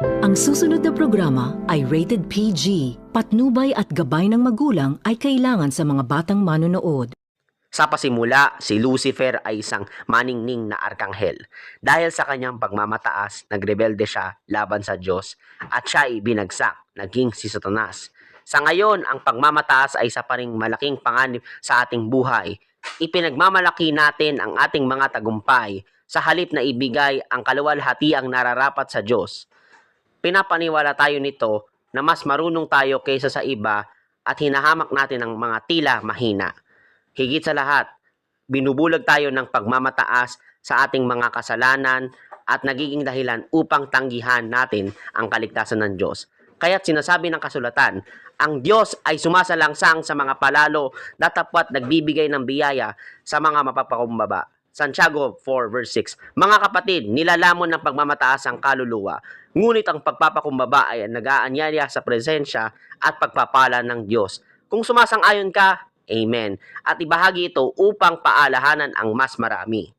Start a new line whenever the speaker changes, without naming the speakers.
Ang susunod na programa ay rated PG. Patnubay at gabay ng magulang ay kailangan sa mga batang manonood.
Sa pasimula, si Lucifer ay isang maningning na arkanghel. Dahil sa kanyang pagmamataas, nagrebelde siya laban sa Diyos at siya ay binagsak, naging si Satanas. Sa ngayon, ang pagmamataas ay isa pa ring malaking panganib sa ating buhay. Ipinagmamalaki natin ang ating mga tagumpay sa halip na ibigay ang kaluwalhatiang nararapat sa Diyos. Pinapaniwala tayo nito na mas marunong tayo kaysa sa iba at hinahamak natin ang mga tila mahina. Higit sa lahat, binubulag tayo ng pagmamataas sa ating mga kasalanan at nagiging dahilan upang tanggihan natin ang kaligtasan ng Diyos. Kaya't sinasabi ng kasulatan, ang Diyos ay sumasalangsang sa mga palalo na tapat nagbibigay ng biyaya sa mga mapapakumbaba. Santiago 4 verse 6. Mga kapatid, nilalamon ng pagmamataas ang kaluluwa, ngunit ang pagpapakumbaba ay nag-aanyaya sa presensya at pagpapala ng Diyos. Kung sumasang-ayon ka, Amen. At ibahagi ito upang paalahanan ang mas marami.